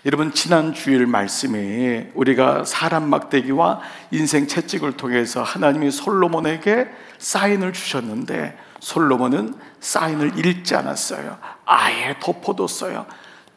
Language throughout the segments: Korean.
여러분, 지난 주일 말씀에 우리가 사람 막대기와 인생 채찍을 통해서 하나님이 솔로몬에게 사인을 주셨는데 솔로몬은 사인을 읽지 않았어요. 아예 덮어뒀어요.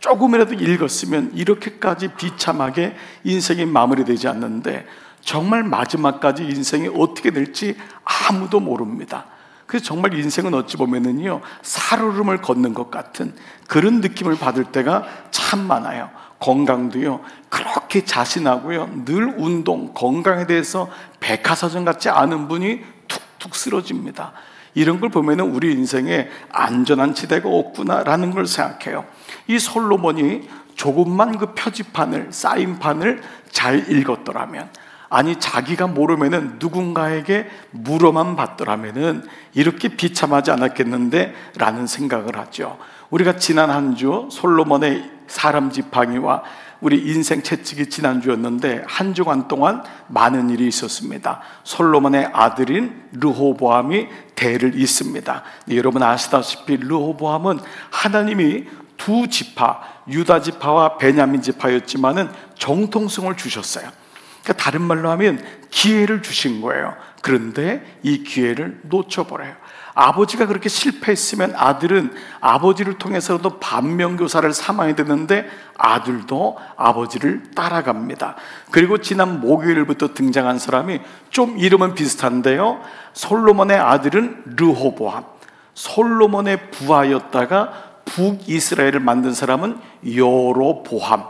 조금이라도 읽었으면 이렇게까지 비참하게 인생이 마무리되지 않는데 정말 마지막까지 인생이 어떻게 될지 아무도 모릅니다. 그래서 정말 인생은 어찌 보면은요, 살얼음을 걷는 것 같은 그런 느낌을 받을 때가 참 많아요. 건강도요, 그렇게 자신하고요, 늘 운동, 건강에 대해서 백화사전 같지 않은 분이 툭툭 쓰러집니다. 이런 걸 보면은 우리 인생에 안전한 지대가 없구나라는 걸 생각해요. 이 솔로몬이 조금만 그 표지판을, 사인판을 잘 읽었더라면, 아니 자기가 모르면은 누군가에게 물어만 봤더라면은 이렇게 비참하지 않았겠는데 라는 생각을 하죠. 우리가 지난 한 주 솔로몬의 사람 지팡이와 우리 인생 채찍이 지난주였는데 한 주간 동안 많은 일이 있었습니다. 솔로몬의 아들인 르호보암이 대를 잇습니다. 여러분 아시다시피 르호보암은 하나님이 두 지파, 유다 지파와 베냐민 지파였지만은 정통성을 주셨어요. 그러니까 다른 말로 하면 기회를 주신 거예요. 그런데 이 기회를 놓쳐버려요. 아버지가 그렇게 실패했으면 아들은 아버지를 통해서도 반면교사를 삼아야 되는데 아들도 아버지를 따라갑니다. 그리고 지난 목요일부터 등장한 사람이 좀 이름은 비슷한데요, 솔로몬의 아들은 르호보암, 솔로몬의 부하였다가 북이스라엘을 만든 사람은 여로보암.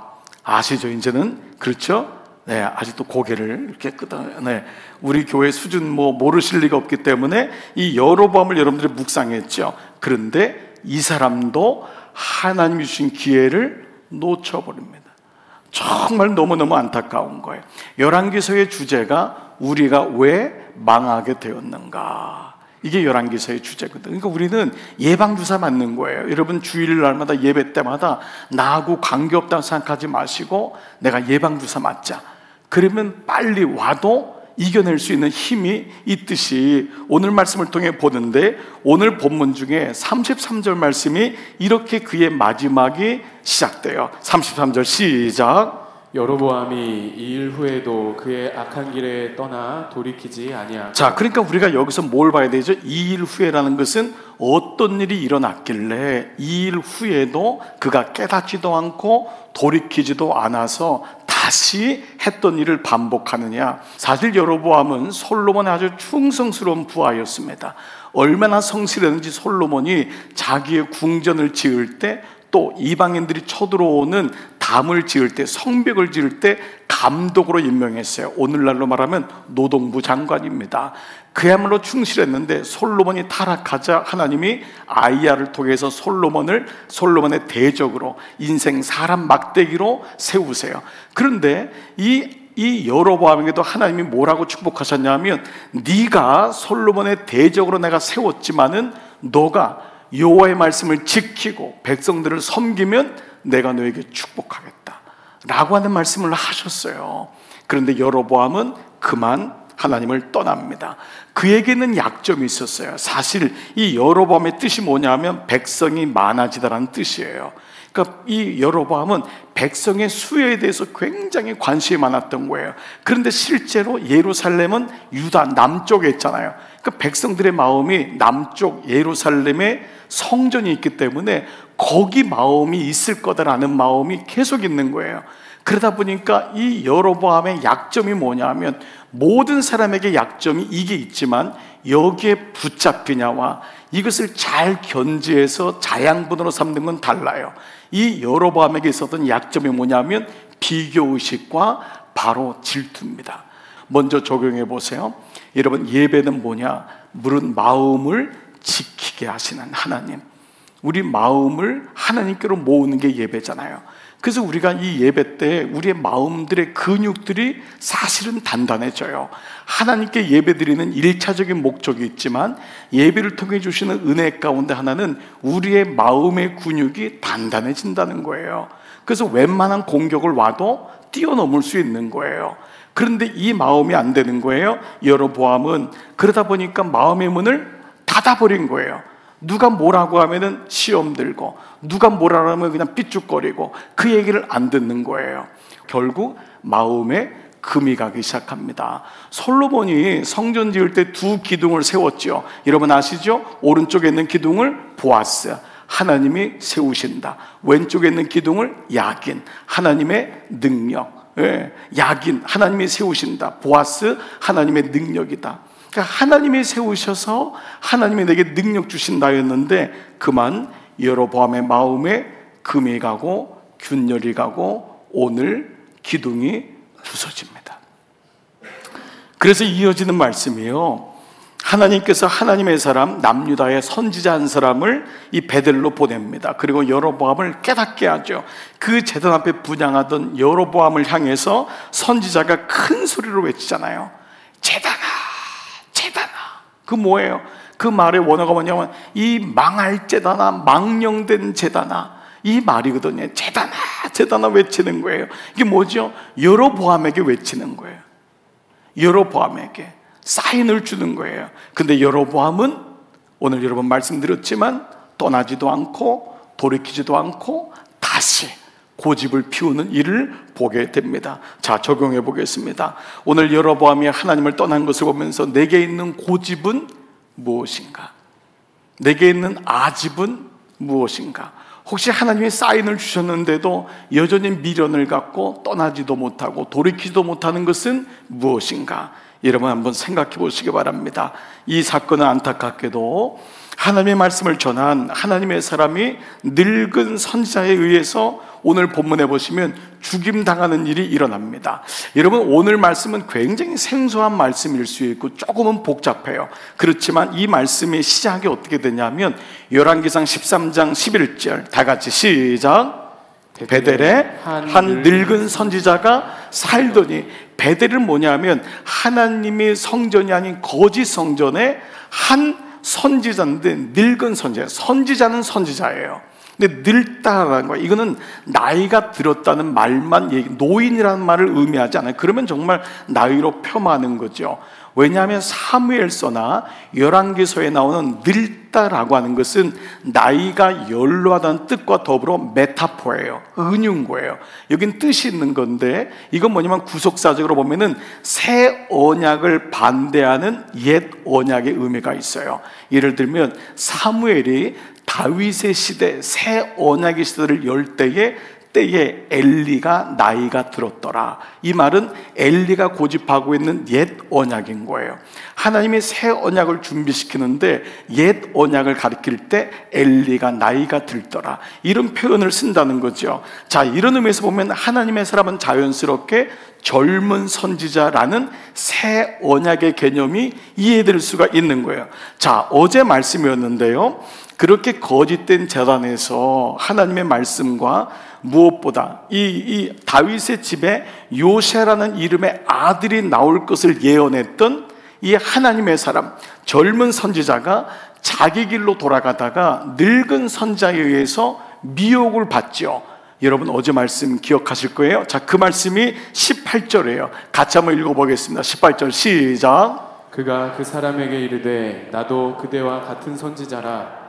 아시죠? 이제는. 그렇죠? 네, 아직도 고개를 이렇게 네, 우리 교회 수준 모르실 리가 없기 때문에 이 여로보암을 여러분들이 묵상했죠. 그런데 이 사람도 하나님이 주신 기회를 놓쳐버립니다. 정말 너무너무 안타까운 거예요. 열왕기서의 주제가 우리가 왜 망하게 되었는가, 이게 열왕기서의 주제거든요. 그러니까 우리는 예방주사 맞는 거예요. 여러분 주일날마다 예배 때마다 나하고 관계없다고 생각하지 마시고 내가 예방주사 맞자. 그러면 빨리 와도 이겨낼 수 있는 힘이 있듯이 오늘 말씀을 통해 보는데, 오늘 본문 중에 33절 말씀이 이렇게 그의 마지막이 시작돼요. 33절 시작. 여로보암이 이 일 후에도 그의 악한 길에 떠나 돌이키지 아니하고. 자, 그러니까 우리가 여기서 뭘 봐야 되죠? 이 일 후에라는 것은 어떤 일이 일어났길래 이 일 후에도 그가 깨닫지도 않고 돌이키지도 않아서 다시 했던 일을 반복하느냐. 사실 여로보암은 솔로몬의 아주 충성스러운 부하였습니다. 얼마나 성실했는지 솔로몬이 자기의 궁전을 지을 때, 또 이방인들이 쳐들어오는 담을 지을 때, 성벽을 지을 때 감독으로 임명했어요. 오늘날로 말하면 노동부 장관입니다. 그야말로 충실했는데 솔로몬이 타락하자 하나님이 아이야를 통해서 솔로몬의 대적으로, 인생 사람 막대기로 세우세요. 그런데 이 여로보암에게도 하나님이 뭐라고 축복하셨냐면, 네가 솔로몬의 대적으로 내가 세웠지만은 너가 여호와의 말씀을 지키고 백성들을 섬기면 내가 너에게 축복하겠다 라고 하는 말씀을 하셨어요. 그런데 여로보암은 그만 하나님을 떠납니다. 그에게는 약점이 있었어요. 사실 이 여로보암의 뜻이 뭐냐면 백성이 많아지다라는 뜻이에요. 그러니까 이 여로보암은 백성의 수에 대해서 굉장히 관심이 많았던 거예요. 그런데 실제로 예루살렘은 유다 남쪽에 있잖아요. 그러니까 백성들의 마음이 남쪽 예루살렘에 성전이 있기 때문에 거기 마음이 있을 거다라는 마음이 계속 있는 거예요. 그러다 보니까 이 여로보암의 약점이 뭐냐면, 모든 사람에게 약점이 이게 있지만 여기에 붙잡히냐와 이것을 잘 견지해서 자양분으로 삼는 건 달라요. 이 여로보암에게 있었던 약점이 뭐냐면 비교의식과 바로 질투입니다. 먼저 적용해 보세요. 여러분, 예배는 뭐냐? 물은 마음을 지키게 하시는 하나님, 우리 마음을 하나님께로 모으는 게 예배잖아요. 그래서 우리가 이 예배 때 우리의 마음들의 근육들이 사실은 단단해져요. 하나님께 예배드리는 1차적인 목적이 있지만 예배를 통해 주시는 은혜 가운데 하나는 우리의 마음의 근육이 단단해진다는 거예요. 그래서 웬만한 공격을 와도 뛰어넘을 수 있는 거예요. 그런데 이 마음이 안 되는 거예요. 여로보암은 그러다 보니까 마음의 문을 닫아버린 거예요. 누가 뭐라고 하면은 시험 들고, 누가 뭐라고 하면 그냥 삐죽거리고 그 얘기를 안 듣는 거예요. 결국 마음에 금이 가기 시작합니다. 솔로몬이 성전 지을 때 두 기둥을 세웠죠. 여러분 아시죠? 오른쪽에 있는 기둥을 보아스, 하나님이 세우신다. 왼쪽에 있는 기둥을 야긴, 하나님의 능력. 야긴, 하나님이 세우신다. 보아스, 하나님의 능력이다. 그러니까 하나님이 세우셔서 하나님이 내게 능력 주신다였는데, 그만 여로보암의 마음에 금이 가고 균열이 가고 오늘 기둥이 부서집니다. 그래서 이어지는 말씀이요, 하나님께서 하나님의 사람 남유다의 선지자 한 사람을 이 베델로 보냅니다. 그리고 여로보암을 깨닫게 하죠. 그 제단 앞에 분향하던 여로보암을 향해서 선지자가 큰 소리로 외치잖아요. 제단아, 제단아. 그 뭐예요? 그 말의 원어가 뭐냐면 이 망할 제단아, 망령된 제단아, 이 말이거든요. 제단아, 제단아 외치는 거예요. 이게 뭐죠? 여로보암에게 외치는 거예요. 여로보암에게 사인을 주는 거예요. 근데 여로보암은 오늘 여러분 말씀드렸지만 떠나지도 않고 돌이키지도 않고 다시 고집을 피우는 일을 보게 됩니다. 자, 적용해 보겠습니다. 오늘 여로보암이 하나님을 떠난 것을 보면서 내게 있는 고집은 무엇인가? 내게 있는 아집은 무엇인가? 혹시 하나님이 사인을 주셨는데도 여전히 미련을 갖고 떠나지도 못하고 돌이키지도 못하는 것은 무엇인가? 여러분 한번 생각해 보시기 바랍니다. 이 사건은 안타깝게도 하나님의 말씀을 전한 하나님의 사람이 늙은 선지자에 의해서 오늘 본문에 보시면 죽임당하는 일이 일어납니다. 여러분, 오늘 말씀은 굉장히 생소한 말씀일 수 있고 조금은 복잡해요. 그렇지만 이 말씀의 시작이 어떻게 되냐면 열왕기상 13장 11절, 다 같이 시작. 베델에 한 늙은 선지자가 살더니, 베델은 뭐냐면 하나님의 성전이 아닌 거짓 성전에 한 선지자인데, 늙은 선지자, 선지자는 선지자예요. 근데 늙다라는 거예요. 이거는 나이가 들었다는 말만 노인이라는 말을 의미하지 않아요. 그러면 정말 나이로 폄하하는 거죠. 왜냐하면 사무엘서나 열왕기서에 나오는 늙다라고 하는 것은 나이가 연로하다는 뜻과 더불어 메타포예요. 은유인 거예요. 여긴 뜻이 있는 건데, 이건 뭐냐면 구속사적으로 보면은 새 언약을 반대하는 옛 언약의 의미가 있어요. 예를 들면 사무엘이 다윗의 시대, 새 언약의 시대를 열 때에 엘리가 나이가 들었더라. 이 말은 엘리가 고집하고 있는 옛 언약인 거예요. 하나님이 새 언약을 준비시키는데 옛 언약을 가리킬 때 엘리가 나이가 들더라, 이런 표현을 쓴다는 거죠. 자, 이런 의미에서 보면 하나님의 사람은 자연스럽게 젊은 선지자라는 새 언약의 개념이 이해될 수가 있는 거예요. 자, 어제 말씀이었는데요, 그렇게 거짓된 재단에서 하나님의 말씀과 무엇보다 이 다윗의 집에 요새라는 이름의 아들이 나올 것을 예언했던 이 하나님의 사람, 젊은 선지자가 자기 길로 돌아가다가 늙은 선지자에 의해서 미혹을 받죠. 여러분 어제 말씀 기억하실 거예요. 자, 그 말씀이 18절이에요. 같이 한번 읽어보겠습니다. 18절 시작. 그가 그 사람에게 이르되 나도 그대와 같은 선지자라.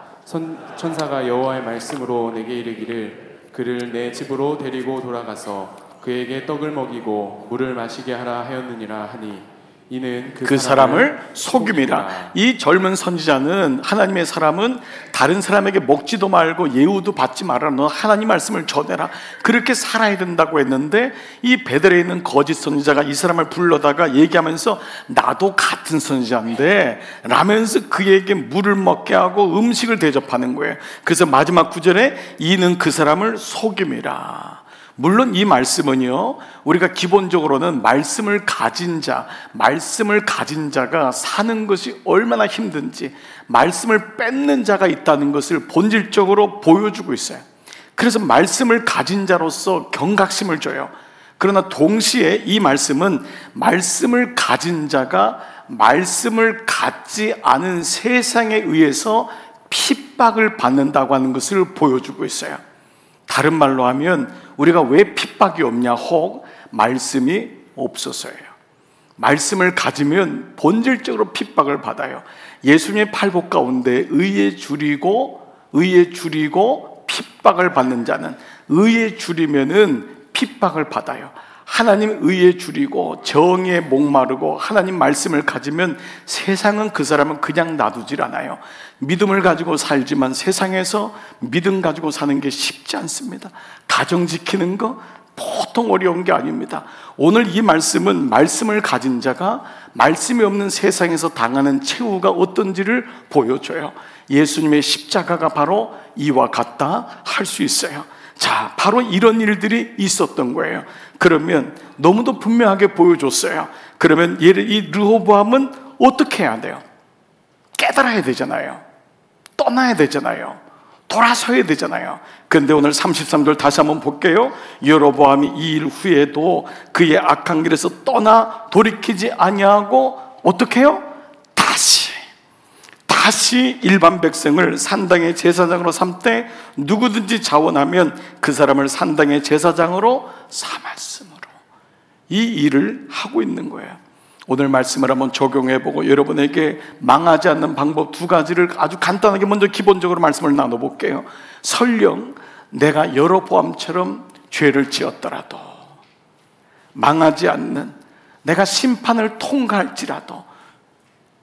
천사가 여호와의 말씀으로 내게 이르기를 그를 내 집으로 데리고 돌아가서 그에게 떡을 먹이고 물을 마시게 하라 하였느니라 하니, 이는 그 사람을 속임이라. 이 젊은 선지자는, 하나님의 사람은 다른 사람에게 먹지도 말고 예우도 받지 말아라, 너 하나님 말씀을 전해라, 그렇게 살아야 된다고 했는데, 이 베델에 있는 거짓 선지자가 이 사람을 불러다가 얘기하면서 나도 같은 선지자인데 라면서 그에게 물을 먹게 하고 음식을 대접하는 거예요. 그래서 마지막 구절에 이는 그 사람을 속임이라. 물론 이 말씀은요, 우리가 기본적으로는 말씀을 가진 자가 사는 것이 얼마나 힘든지, 말씀을 뺏는 자가 있다는 것을 본질적으로 보여주고 있어요. 그래서 말씀을 가진 자로서 경각심을 줘요. 그러나 동시에 이 말씀은 말씀을 가진 자가 말씀을 갖지 않은 세상에 의해서 핍박을 받는다고 하는 것을 보여주고 있어요. 다른 말로 하면 우리가 왜 핍박이 없냐, 혹 말씀이 없어서예요. 말씀을 가지면 본질적으로 핍박을 받아요. 예수님의 팔복 가운데 의에 줄이고 핍박을 받는 자는, 의에 줄이면은 핍박을 받아요. 하나님 의에 줄이고 정의에 목마르고 하나님 말씀을 가지면 세상은 그 사람은 그냥 놔두질 않아요. 믿음을 가지고 살지만 세상에서 믿음 가지고 사는 게 쉽지 않습니다. 가정 지키는 거 보통 어려운 게 아닙니다. 오늘 이 말씀은 말씀을 가진 자가 말씀이 없는 세상에서 당하는 최후가 어떤지를 보여줘요. 예수님의 십자가가 바로 이와 같다 할 수 있어요. 자, 바로 이런 일들이 있었던 거예요. 그러면 너무도 분명하게 보여줬어요. 그러면 이 르호보암은 어떻게 해야 돼요? 깨달아야 되잖아요. 떠나야 되잖아요. 돌아서야 되잖아요. 그런데 오늘 33절 다시 한번 볼게요. 여로보암이 이 일 후에도 그의 악한 길에서 떠나 돌이키지 아니하고 어떻게 해요? 다시 일반 백성을 산당의 제사장으로 삼되 누구든지 자원하면 그 사람을 산당의 제사장으로 삼았으므로, 이 일을 하고 있는 거예요. 오늘 말씀을 한번 적용해보고 여러분에게 망하지 않는 방법 두 가지를 아주 간단하게 먼저 기본적으로 말씀을 나눠볼게요. 설령 내가 여로보암처럼 죄를 지었더라도, 망하지 않는, 내가 심판을 통과할지라도,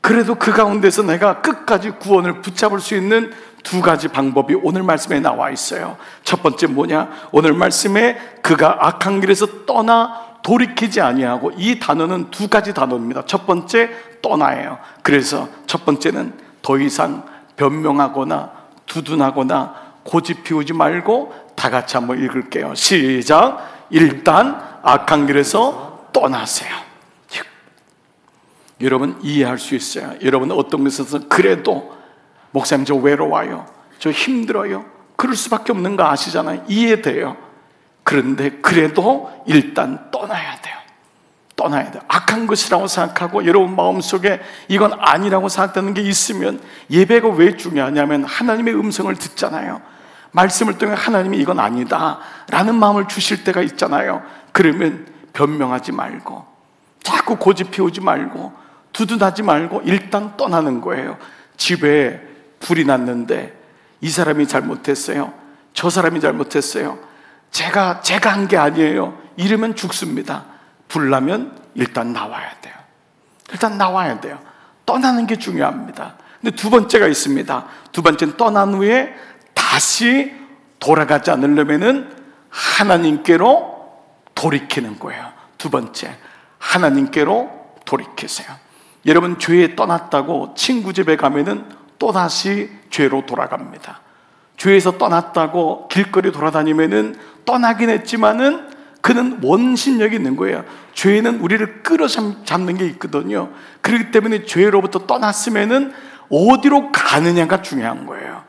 그래도 그 가운데서 내가 끝까지 구원을 붙잡을 수 있는 두 가지 방법이 오늘 말씀에 나와 있어요. 첫 번째 뭐냐? 오늘 말씀에 그가 악한 길에서 떠나 돌이키지 아니하고, 이 단어는 두 가지 단어입니다. 첫 번째 떠나예요. 그래서 첫 번째는 더 이상 변명하거나 두둔하거나 고집 피우지 말고 다 같이 한번 읽을게요. 시작. 일단 악한 길에서 떠나세요. 여러분 이해할 수 있어요. 여러분 어떤 것에서 그래도 목사님 저 외로워요, 저 힘들어요, 그럴 수밖에 없는 거 아시잖아요. 이해돼요. 그런데 그래도 일단 떠나야 돼요. 떠나야 돼요. 악한 것이라고 생각하고 여러분 마음속에 이건 아니라고 생각되는 게 있으면, 예배가 왜 중요하냐면 하나님의 음성을 듣잖아요. 말씀을 통해 하나님이 이건 아니다 라는 마음을 주실 때가 있잖아요. 그러면 변명하지 말고, 자꾸 고집 피우지 말고, 두둔하지 말고 일단 떠나는 거예요. 집에 불이 났는데 이 사람이 잘못했어요, 저 사람이 잘못했어요, 제가 한 게 아니에요, 이러면 죽습니다. 불 나면 일단 나와야 돼요. 일단 나와야 돼요. 떠나는 게 중요합니다. 근데 두 번째가 있습니다. 두 번째는 떠난 후에 다시 돌아가지 않으려면은 하나님께로 돌이키는 거예요. 두 번째, 하나님께로 돌이키세요. 여러분 죄에 떠났다고 친구 집에 가면은 또다시 죄로 돌아갑니다. 죄에서 떠났다고 길거리 돌아다니면은 떠나긴 했지만은 그는 원신력이 있는 거예요. 죄는 우리를 끌어잡는 게 있거든요. 그렇기 때문에 죄로부터 떠났으면은 어디로 가느냐가 중요한 거예요.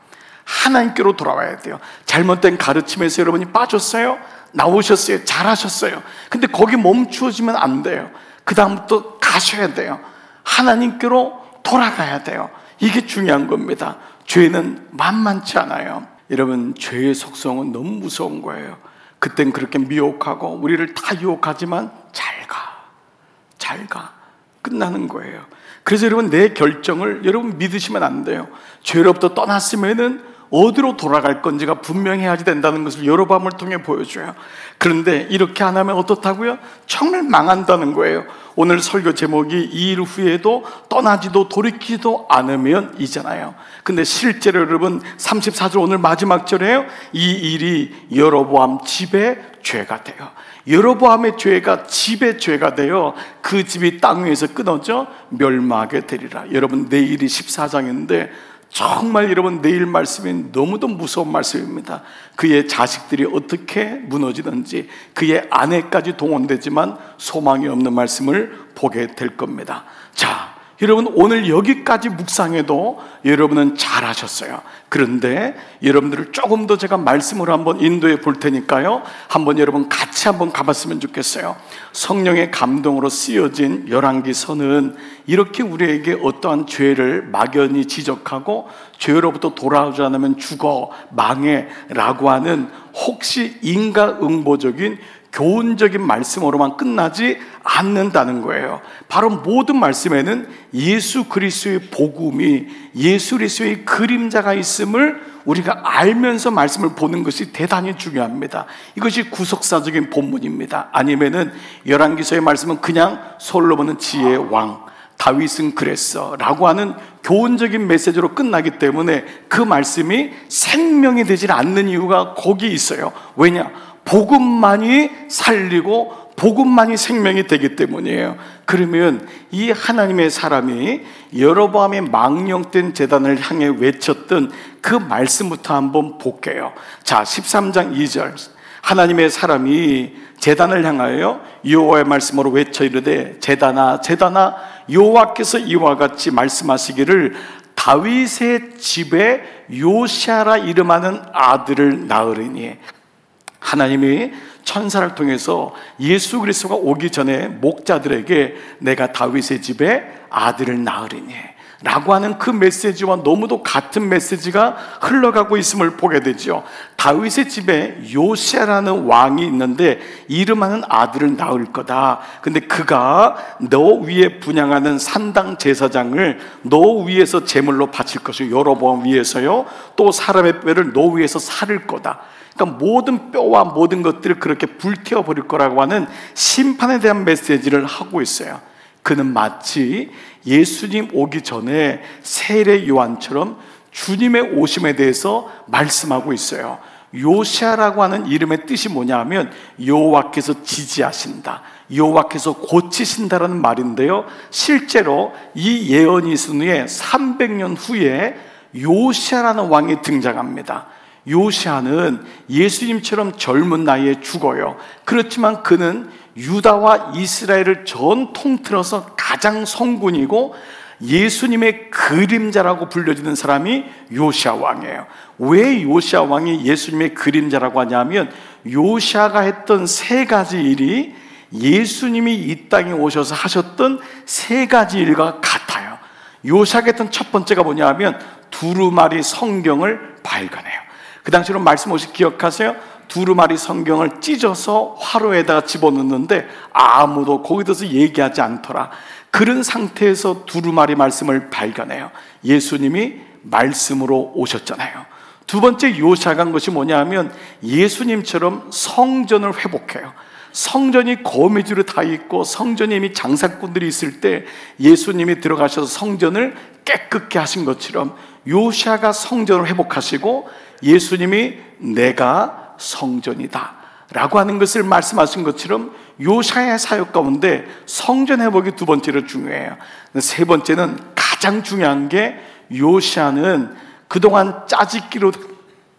하나님께로 돌아와야 돼요. 잘못된 가르침에서 여러분이 빠졌어요? 나오셨어요? 잘하셨어요? 근데 거기 멈추어지면 안 돼요. 그 다음부터 가셔야 돼요. 하나님께로 돌아가야 돼요. 이게 중요한 겁니다. 죄는 만만치 않아요. 여러분 죄의 속성은 너무 무서운 거예요. 그땐 그렇게 미혹하고 우리를 다 유혹하지만 잘 가 끝나는 거예요. 그래서 여러분 내 결정을 여러분 믿으시면 안 돼요. 죄로부터 떠났으면은 어디로 돌아갈 건지가 분명해야지 된다는 것을 여로보암을 통해 보여줘요. 그런데 이렇게 안 하면 어떻다고요? 정말 망한다는 거예요. 오늘 설교 제목이 이 일 후에도 떠나지도 돌이키지도 않으면 이잖아요. 근데 실제로 여러분 34절 오늘 마지막 절에요, 이 일이 여로보암 집의 죄가 돼요. 여로보암의 죄가 집의 죄가 되어 그 집이 땅 위에서 끊어져 멸망하게 되리라. 여러분 내일이 14장인데 정말 여러분 내일 말씀이 너무도 무서운 말씀입니다. 그의 자식들이 어떻게 무너지는지, 그의 아내까지 동원되지만 소망이 없는 말씀을 보게 될 겁니다. 자, 여러분 오늘 여기까지 묵상해도 여러분은 잘하셨어요. 그런데 여러분들을 조금 더 제가 말씀으로 한번 인도해 볼 테니까요, 한번 여러분 같이 한번 가봤으면 좋겠어요. 성령의 감동으로 쓰여진 열왕기서는 이렇게 우리에게 어떠한 죄를 막연히 지적하고 죄로부터 돌아오지 않으면 죽어 망해 라고 하는 혹시 인과응보적인 교훈적인 말씀으로만 끝나지 않는다는 거예요. 바로 모든 말씀에는 예수 그리스도의 복음이, 예수 그리스도의 그림자가 있음을 우리가 알면서 말씀을 보는 것이 대단히 중요합니다. 이것이 구속사적인 본문입니다. 아니면은 열왕기서의 말씀은 그냥 솔로몬은 지혜의 왕, 다윗은 그랬어 라고 하는 교훈적인 메시지로 끝나기 때문에 그 말씀이 생명이 되질 않는 이유가 거기 있어요. 왜냐? 복음만이 살리고 복음만이 생명이 되기 때문이에요. 그러면 이 하나님의 사람이 여로보암의 망령된 제단을 향해 외쳤던 그 말씀부터 한번 볼게요. 자, 13장 2절. 하나님의 사람이 제단을 향하여 여호와의 말씀으로 외쳐 이르되 제단아 제단아 여호와께서 이와 같이 말씀하시기를 다윗의 집에 요시아라 이름하는 아들을 낳으리니. 하나님이 천사를 통해서 예수 그리스도가 오기 전에 목자들에게 내가 다윗의 집에 아들을 낳으리니 라고 하는 그 메시지와 너무도 같은 메시지가 흘러가고 있음을 보게 되죠. 다윗의 집에 요시아라는 왕이 있는데 이름하는 아들을 낳을 거다. 근데 그가 너 위에 분향하는 산당 제사장을 너 위에서 제물로 바칠 것이요 여로보암 위에서요 또 사람의 뼈를 너 위에서 살을 거다. 그러니까 모든 뼈와 모든 것들을 그렇게 불태워 버릴 거라고 하는 심판에 대한 메시지를 하고 있어요. 그는 마치 예수님 오기 전에 세례 요한처럼 주님의 오심에 대해서 말씀하고 있어요. 요시아라고 하는 이름의 뜻이 뭐냐 하면 여호와께서 지지하신다, 여호와께서 고치신다라는 말인데요, 실제로 이 예언이 있은 후에 300년 후에 요시아라는 왕이 등장합니다. 요시아는 예수님처럼 젊은 나이에 죽어요. 그렇지만 그는 유다와 이스라엘을 전 통틀어서 가장 성군이고 예수님의 그림자라고 불려지는 사람이 요시아 왕이에요. 왜 요시아 왕이 예수님의 그림자라고 하냐면 요시아가 했던 세 가지 일이 예수님이 이 땅에 오셔서 하셨던 세 가지 일과 같아요. 요시아가 했던 첫 번째가 뭐냐 하면 두루마리 성경을 발견해요. 그 당시로 말씀 혹시 기억하세요? 두루마리 성경을 찢어서 화로에다가 집어넣는데 아무도 거기에 대해서 얘기하지 않더라. 그런 상태에서 두루마리 말씀을 발견해요. 예수님이 말씀으로 오셨잖아요. 두 번째 요시아가 한 것이 뭐냐 하면 예수님처럼 성전을 회복해요. 성전이 거미줄에 다 있고 성전에 이미 장사꾼들이 있을 때 예수님이 들어가셔서 성전을 깨끗게 하신 것처럼 요시아가 성전을 회복하시고 예수님이 내가 성전이다 라고 하는 것을 말씀하신 것처럼 요시아의 사역 가운데 성전 회복이 두 번째로 중요해요. 세 번째는 가장 중요한 게 요시아는 그동안 짜집기로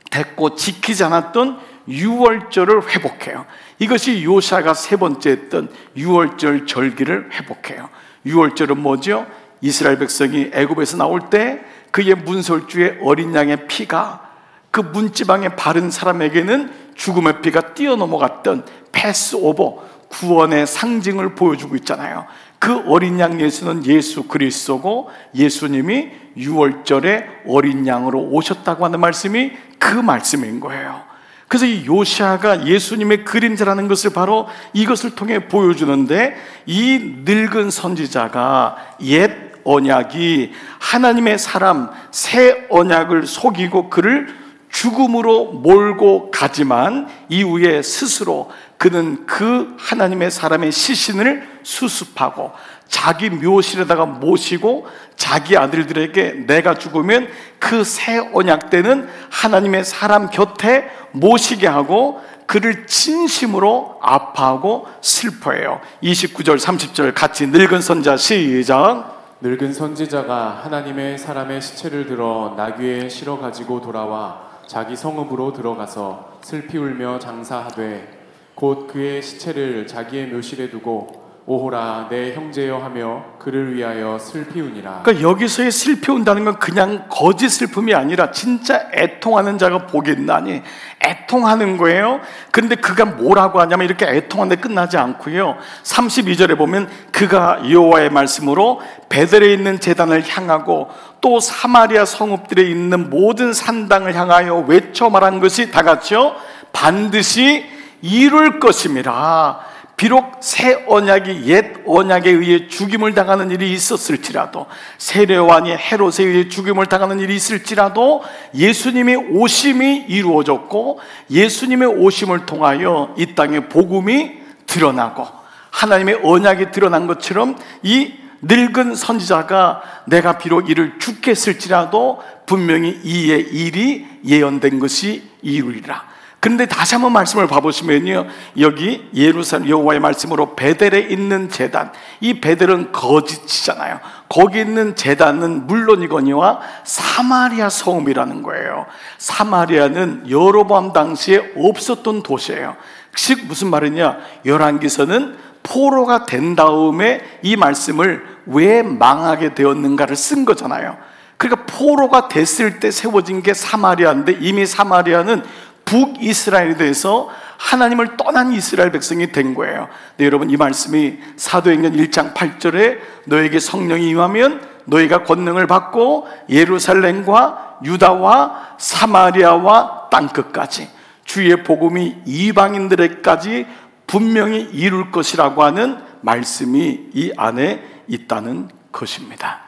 됐고 지키지 않았던 유월절을 회복해요. 이것이 요시아가 세 번째 했던 유월절 절기를 회복해요. 유월절은 뭐죠? 이스라엘 백성이 애굽에서 나올 때 그의 문설주의 어린 양의 피가 그 문지방에 바른 사람에게는 죽음의 피가 뛰어넘어갔던 패스오버, 구원의 상징을 보여주고 있잖아요. 그 어린 양 예수는 예수 그리스도고 예수님이 유월절에 어린 양으로 오셨다고 하는 말씀이 그 말씀인 거예요. 그래서 이 요시아가 예수님의 그림자라는 것을 바로 이것을 통해 보여주는데, 이 늙은 선지자가 옛 언약이 하나님의 사람 새 언약을 속이고 그를 죽음으로 몰고 가지만 이후에 스스로 그는 그 하나님의 사람의 시신을 수습하고 자기 묘실에다가 모시고 자기 아들들에게 내가 죽으면 그 새 언약 때는 하나님의 사람 곁에 모시게 하고 그를 진심으로 아파하고 슬퍼해요. 29절 30절 같이 늙은 선지자 시작. 늙은 선지자가 하나님의 사람의 시체를 들어 나귀에 실어 가지고 돌아와 자기 성읍으로 들어가서 슬피 울며 장사하되 곧 그의 시체를 자기의 묘실에 두고 오호라 내 형제여 하며 그를 위하여 슬피 우니라. 그러니까 여기서의 슬피 운다는 건 그냥 거짓 슬픔이 아니라 진짜 애통하는 자가 복이 있나니 애통하는 거예요. 그런데 그가 뭐라고 하냐면 이렇게 애통하는데 끝나지 않고요, 32절에 보면 그가 여호와의 말씀으로 베델에 있는 제단을 향하고 또 사마리아 성읍들에 있는 모든 산당을 향하여 외쳐 말한 것이 다 같이요, 반드시 이룰 것임이라. 비록 새 언약이 옛 언약에 의해 죽임을 당하는 일이 있었을지라도, 세례요한이 헤롯에 의해 죽임을 당하는 일이 있을지라도 예수님의 오심이 이루어졌고, 예수님의 오심을 통하여 이 땅에 복음이 드러나고 하나님의 언약이 드러난 것처럼 이 늙은 선지자가 내가 비록 이를 죽게 했을지라도 분명히 이의 일이 예언된 것이 이루리라. 그런데 다시 한번 말씀을 봐보시면요, 여기 예루살렘 여호와의 말씀으로 베델에 있는 제단, 이 베델은 거짓이잖아요. 거기 있는 제단은 물론이거니와 사마리아 성읍이라는 거예요. 사마리아는 여로보암 당시에 없었던 도시예요. 즉 무슨 말이냐, 열왕기서는 포로가 된 다음에 이 말씀을 왜 망하게 되었는가를 쓴 거잖아요. 그러니까 포로가 됐을 때 세워진 게 사마리아인데, 이미 사마리아는 북이스라엘에 대해서 하나님을 떠난 이스라엘 백성이 된 거예요. 네, 여러분, 이 말씀이 사도행전 1장 8절에 너에게 성령이 임하면 너희가 권능을 받고 예루살렘과 유다와 사마리아와 땅끝까지 주의 복음이 이방인들에까지 분명히 이룰 것이라고 하는 말씀이 이 안에 있다는 것입니다.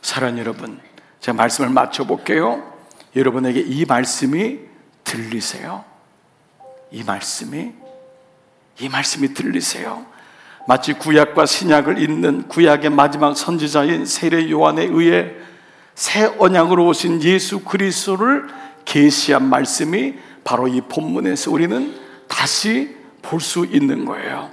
사랑하는 여러분, 제가 말씀을 마쳐볼게요. 여러분에게 이 말씀이 들리세요? 이 말씀이 들리세요? 마치 구약과 신약을 잇는 구약의 마지막 선지자인 세례 요한에 의해 새 언약으로 오신 예수 그리스도를 계시한 말씀이 바로 이 본문에서 우리는 다시 볼 수 있는 거예요.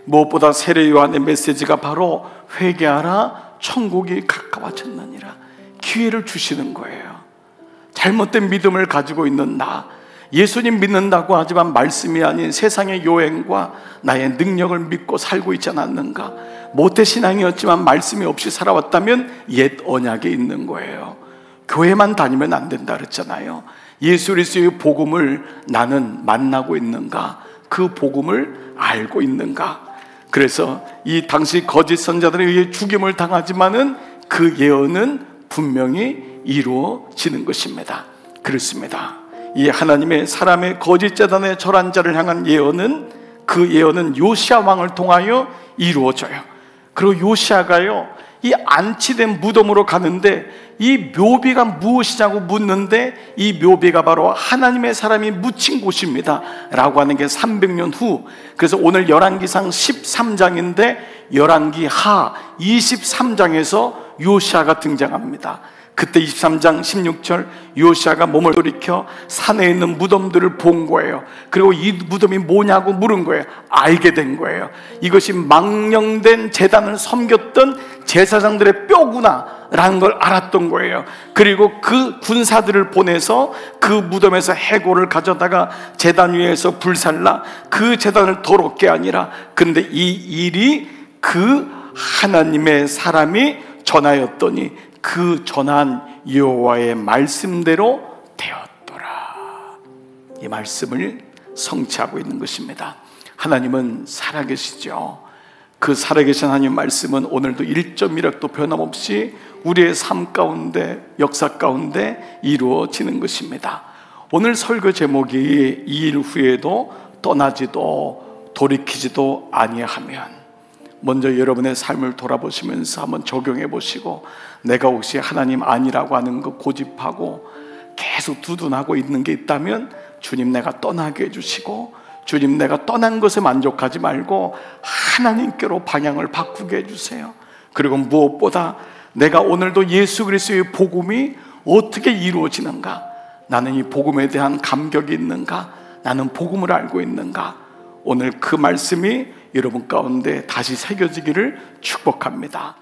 무엇보다 세례 요한의 메시지가 바로 회개하라, 천국이 가까워졌느니라, 기회를 주시는 거예요. 잘못된 믿음을 가지고 있는 나, 예수님 믿는다고 하지만 말씀이 아닌 세상의 요행과 나의 능력을 믿고 살고 있지 않았는가? 모태신앙이었지만 말씀이 없이 살아왔다면 옛 언약에 있는 거예요. 교회만 다니면 안 된다 그랬잖아요. 예수 그리스도의 복음을 나는 만나고 있는가? 그 복음을 알고 있는가? 그래서 이 당시 거짓 선자들에 의해 죽임을 당하지만은 그 예언은 분명히 이루어지는 것입니다. 그렇습니다. 이 하나님의 사람의 거짓 제단에 절한 자를 향한 예언은, 그 예언은 요시아 왕을 통하여 이루어져요. 그리고 요시아가요, 이 안치된 무덤으로 가는데 이 묘비가 무엇이냐고 묻는데, 이 묘비가 바로 하나님의 사람이 묻힌 곳입니다 라고 하는 게 300년 후. 그래서 오늘 열왕기상 13장인데 열왕기 하 23장에서 요시아가 등장합니다. 그때 23장 16절 요시아가 몸을 돌이켜 산에 있는 무덤들을 본 거예요. 그리고 이 무덤이 뭐냐고 물은 거예요. 알게 된 거예요. 이것이 망령된 제단을 섬겼던 제사장들의 뼈구나 라는 걸 알았던 거예요. 그리고 그 군사들을 보내서 그 무덤에서 해골을 가져다가 제단 위에서 불살라 그 제단을 더럽게 하니라. 근데 이 일이 그 하나님의 사람이 전하였더니 그 전한 여호와의 말씀대로 되었더라. 이 말씀을 성취하고 있는 것입니다. 하나님은 살아계시죠. 그 살아계신 하나님 말씀은 오늘도 1.1억도 변함없이 우리의 삶 가운데, 역사 가운데 이루어지는 것입니다. 오늘 설교 제목이 이 일 후에도 떠나지도 돌이키지도 아니하면, 먼저 여러분의 삶을 돌아보시면서 한번 적용해 보시고, 내가 혹시 하나님 아니라고 하는 거 고집하고 계속 두둔하고 있는 게 있다면 주님 내가 떠나게 해주시고, 주님 내가 떠난 것에 만족하지 말고 하나님께로 방향을 바꾸게 해주세요. 그리고 무엇보다 내가 오늘도 예수 그리스도의 복음이 어떻게 이루어지는가, 나는 이 복음에 대한 감격이 있는가, 나는 복음을 알고 있는가, 오늘 그 말씀이 여러분 가운데 다시 새겨지기를 축복합니다.